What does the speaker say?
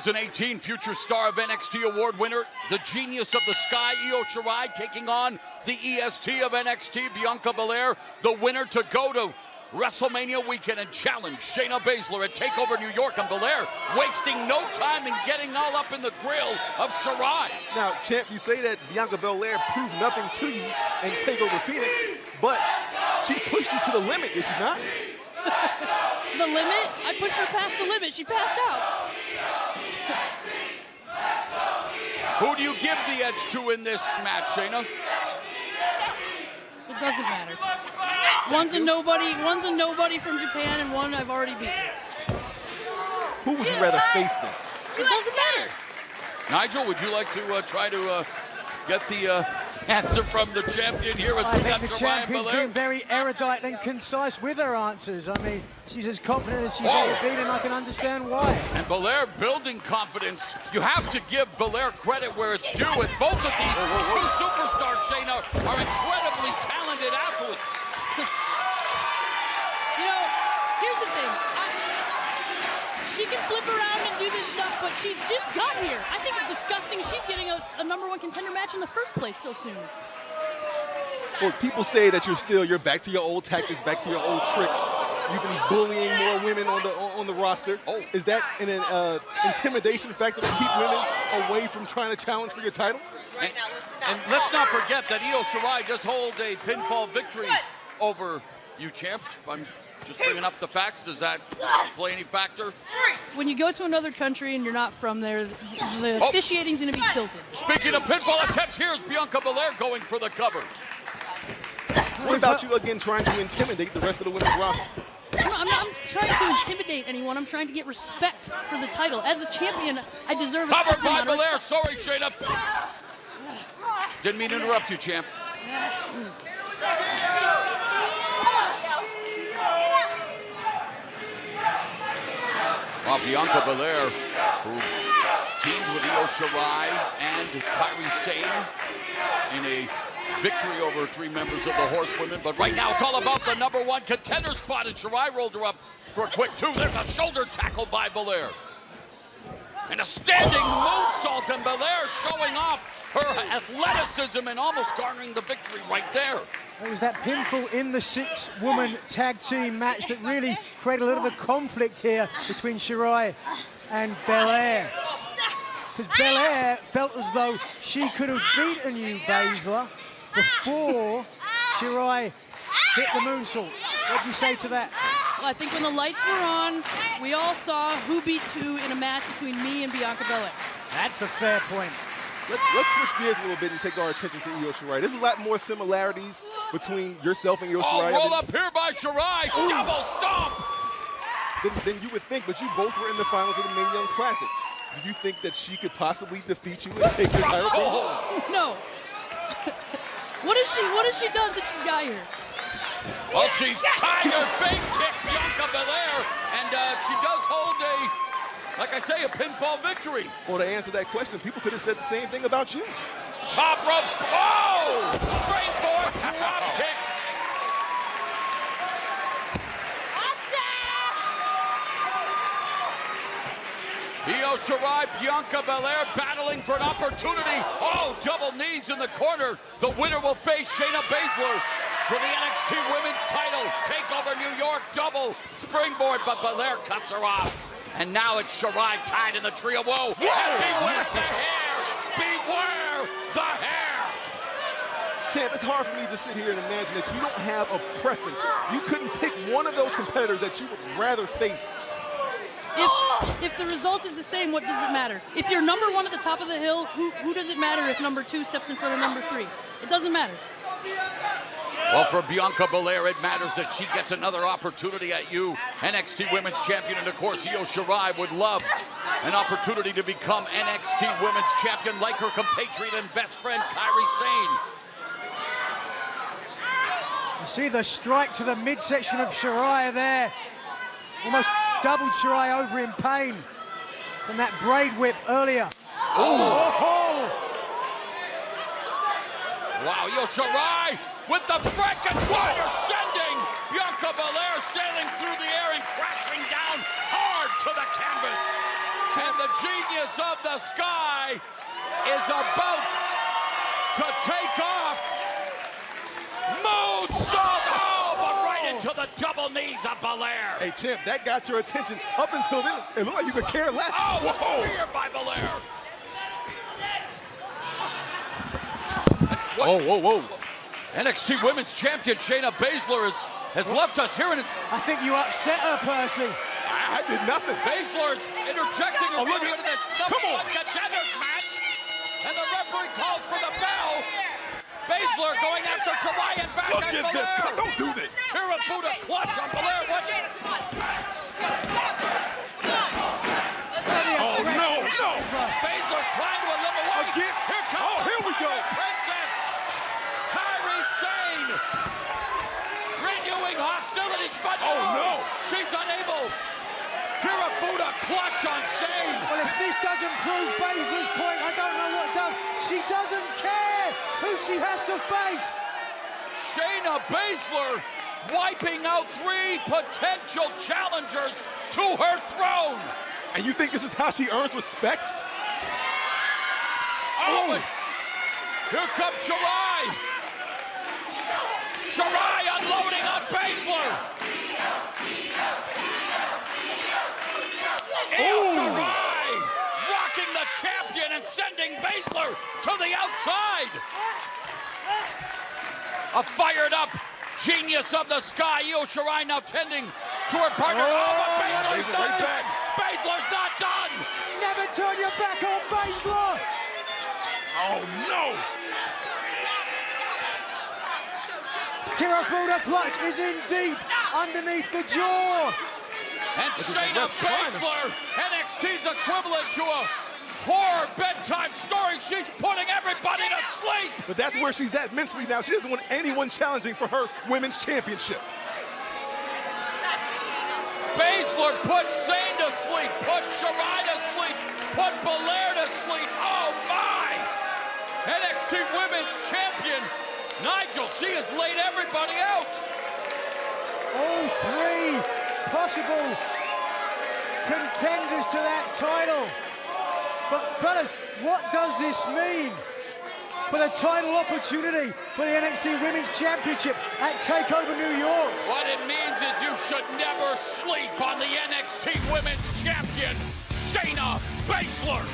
2018 Future Star of NXT Award winner, the Genius of the Sky, Io Shirai, taking on the EST of NXT, Bianca Belair, the winner to go to WrestleMania weekend and challenge Shayna Baszler at TakeOver New York, and Belair wasting no time in getting all up in the grill of Shirai. Now, champ, you say that Bianca Belair proved nothing to you in TakeOver Phoenix, but she pushed you to the limit, did she not? The limit? I pushed her past the limit. She passed out. Who do you give the edge to in this match, Shayna? It doesn't matter. One's a nobody from Japan, and one I've already beaten. Who would you rather face then? It doesn't matter. Nigel, would you like to try to get the answer from the champion here? As I we got think the Shirai champion's Belair? been very erudite and concise with her answers. I mean, she's as confident as she's ever been, and I can understand why. And Belair building confidence. You have to give Belair credit where it's due, and both of these two superstars, Shayna, are incredibly talented athletes. You know, here's the thing. She can flip around and do this stuff, but she's just got here. I think it's disgusting she's getting a #1 contender match in the first place so soon. Well, people say that you're back to your old tactics, back to your old tricks. You've been bullying more women on the roster. Oh. Is that an intimidation factor to keep women away from trying to challenge for your title? And let's not forget that Io Shirai does hold a pinfall victory over you, champ. I'm just bringing up the facts. Does that play any factor? When you go to another country and you're not from there, the officiating's going to be tilted. Speaking of pinfall attempts, here's Bianca Belair going for the cover. What about you, again, trying to intimidate the rest of the women's roster? I'm not trying to intimidate anyone. I'm trying to get respect for the title. As the champion, I deserve a Covered certain by amount of Belair. respect. Sorry, Shayna. Didn't mean to interrupt you, champ. Well, Bianca Belair, who teamed with Io Shirai and Kairi Sane in a victory over 3 members of the Horsewomen. But right now, it's all about the #1 contender spot, and Shirai rolled her up for a quick 2. There's a shoulder tackle by Belair. And a standing moonsault, and Belair showing off her athleticism and almost garnering the victory right there. It was that pinfall in the 6-woman tag team match that really created a little bit of conflict here between Shirai and Belair. Because Belair felt as though she could have beaten you, Baszler, before Shirai hit the moonsault. What do you say to that? Well, I think when the lights were on, we all saw who beats who in a match between me and Bianca Belair. That's a fair point. Let's switch gears a little bit and take our attention to Io Shirai. There's a lot more similarities between yourself and Io Shirai. Roll up here by Shirai. Ooh. Double stomp. Than you would think, but you both were in the finals of the Mae Young Classic. Do you think that she could possibly defeat you and take the title from you? No. What has she done since she's got here? Well, she's tiger fake kick Bianca Belair, and she does hold like I say, a pinfall victory. Well, to answer that question, people could have said the same thing about you. Top rope, oh! Springboard drop kick. Io Shirai, Bianca Belair battling for an opportunity. Oh, double knees in the corner. The winner will face Shayna Baszler for the NXT Women's title. TakeOver New York, double springboard, but Belair cuts her off. And now it's Shirai tied in the tree of woe. And beware the hair! Beware the hair! Champ, it's hard for me to sit here and imagine that you don't have a preference. You couldn't pick one of those competitors that you would rather face. If the result is the same, what does it matter? If you're #1 at the top of the hill, who does it matter if #2 steps in front of #3? It doesn't matter. Well, for Bianca Belair, it matters that she gets another opportunity at you, NXT Women's Champion. And, of course, Io Shirai would love an opportunity to become NXT Women's Champion like her compatriot and best friend, Kairi Sane. You see the strike to the midsection of Shirai there. Almost doubled Shirai over in pain from that braid whip earlier. Oh! Wow, Io Shirai with the Frankensteiner sending Bianca Belair sailing through the air and crashing down hard to the canvas. And the genius of the sky is about to take off. Moonsault! Oh, but right into the double knees of Belair. Hey, champ, that got your attention. Up until then, it looked like you could care less. Oh, whoa! spear by Belair. Whoa, whoa, whoa. NXT Women's Champion Shayna Baszler has left us here. I think you upset her, Percy. I did nothing. Baszler's interjecting her look into at this number one contenders match. And the referee calls for the bell. Baszler going after Shirai and back Look at at Belair. this. Don't do this. Kirifuda clutch on Belair. What? Oh, no, no. Baszler trying to eliminate. Again. Here comes Oh, here we go. Princess. Kairi Sane. Renewing hostilities, but no. She's unable. Kirifuda clutch on Sane. Well, if this doesn't prove Baszler's point, I don't know what does. She doesn't care who she has to face. Shayna Baszler wiping out 3 potential challengers to her throne. And you think this is how she earns respect? Oh, but here comes Shirai. Shirai unloading on Baszler. And Shirai rocking the champion and sending Baszler to the outside. A fired up genius of the sky, Io Shirai now tending to her partner. Oh, but Baszler's Baszler's right done. back. Baszler's not done. Never turn your back on Baszler. Oh, no. Kirifuda clutch is in deep underneath the jaw. And Shayna Baszler, NXT's equivalent to a horror bedtime story. She's putting everybody to sleep. But that's where she's at mentally now. She doesn't want anyone challenging for her women's championship. Baszler put Sane to sleep, put Shirai to sleep, put Belair to sleep. Oh my! NXT Women's Champion, Nigel, she has laid everybody out. All 3 possible contenders to that title. But fellas, what does this mean for the title opportunity for the NXT Women's Championship at TakeOver New York? What it means is you should never sleep on the NXT Women's Champion, Shayna Baszler.